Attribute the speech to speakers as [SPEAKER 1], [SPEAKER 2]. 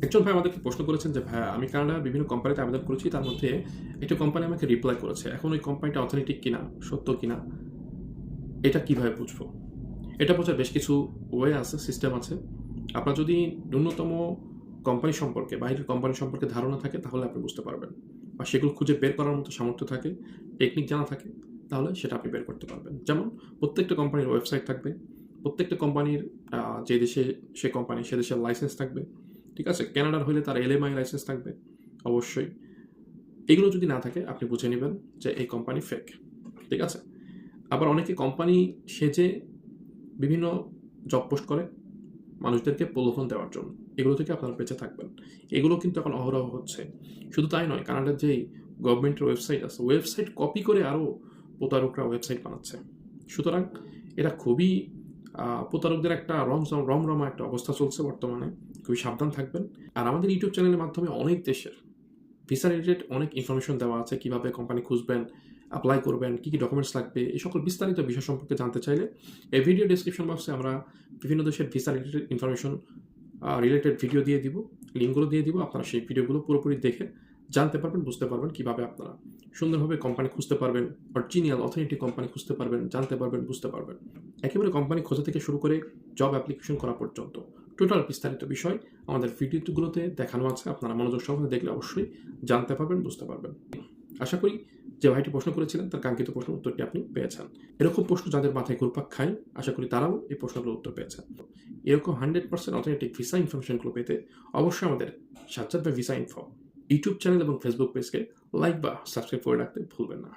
[SPEAKER 1] একজন ভাই আমাদেরকে প্রশ্ন করেছেন যে, "ভাইয়া আমি কানাডার বিভিন্ন কোম্পানিতে আবেদন করেছি। তার মধ্যে একটা কোম্পানি আমাকে রিপ্লাই করেছে। এখন ওই কোম্পানিটা অথেন্টিক কিনা, সত্য কিনা, এটা কিভাবে বুঝবো?" এটা বোঝার বেশ কিছু ওয়ে আছে, সিস্টেম আছে। আপনার যদি ন্যূনতম কোম্পানি সম্পর্কে, বাহিরের কোম্পানি সম্পর্কে ধারণা থাকে, তাহলে আপনি বুঝতে পারবেন। বা সেগুলো খুঁজে বের করার মতো সামর্থ্য থাকে, টেকনিক জানা থাকে, তাহলে সেটা আপনি বের করতে পারবেন। যেমন প্রত্যেকটা কোম্পানির ওয়েবসাইট থাকবে। প্রত্যেকটা কোম্পানির যে দেশে সে কোম্পানি, সে দেশের লাইসেন্স থাকবে। ঠিক আছে? কানাডার হইলে তার এলএমআই লাইসেন্স থাকবে অবশ্যই। এগুলো যদি না থাকে আপনি বুঝে নিবেন যে এই কোম্পানি ফেক। ঠিক আছে? আবার অনেকে কোম্পানি সেজে বিভিন্ন জব পোস্ট করে মানুষদেরকে প্রলোভন দেওয়ার জন্য। এগুলো থেকে আপনারা বেঁচে থাকবেন। এগুলো কিন্তু এখন অহরহ হচ্ছে। শুধু তাই নয়, কানাডার যেই গভর্নমেন্টের ওয়েবসাইট আছে, ওয়েবসাইট কপি করে আরও প্রতারকরা ওয়েবসাইট বানাচ্ছে। সুতরাং এটা খুবই প্রতারকদের একটা রমরমা একটা অবস্থা চলছে বর্তমানে। খুবই সাবধান থাকবেন। আর আমাদের ইউটিউব চ্যানেলের মাধ্যমে অনেক দেশের ভিসা রিলেটেড অনেক ইনফরমেশন দেওয়া আছে। কিভাবে কোম্পানি খুঁজবেন, এপ্লাই করবেন, কী ডকুমেন্টস লাগবে, এই সকল বিস্তারিত বিষয় সম্পর্কে জানতে চাইলে এই ভিডিও ডেসক্রিপশন বক্সে আমরা বিভিন্ন দেশের visa related information related video দিয়ে দিব, লিঙ্কগুলো দিয়ে দিব। আপনারা সেই ভিডিওগুলো পুরোপুরি দেখে জানতে পারবেন, বুঝতে পারবেন কীভাবে আপনারা সুন্দরভাবে কোম্পানি খুঁজতে পারবেন, অরিজিনাল অথেন্টিক কোম্পানি খুঁজতে পারবেন, জানতে পারবেন, বুঝতে পারবেন। একেবারে কোম্পানি খোঁজা থেকে শুরু করে জব অ্যাপ্লিকেশন করা পর্যন্ত টোটাল বিস্তারিত বিষয় আমাদের ভিডিওগুলোতে দেখানো আছে। আপনারা মনোযোগ সহকারে দেখলে অবশ্যই জানতে পারবেন, বুঝতে পারবেন। আশা করি যে ভাইটি প্রশ্ন করেছিলেন তার কাঙ্ক্ষিত প্রশ্নের উত্তরটি আপনি পেয়েছেন। এরকম প্রশ্ন যাদের মাথায় ঘুরপাক খায়, আশা করি তারাও এই প্রশ্নগুলোর উত্তর পেয়েছেন। এরকম 100% অথেন্টিক ভিসা ইনফরমেশনগুলো পেতে অবশ্যই আমাদের সাজ্জাদ ভাই ভিসা ইনফো ইউটিউব চ্যানেল এবং ফেসবুক পেজকে লাইক বা সাবস্ক্রাইব করে রাখতে ভুলবেন না।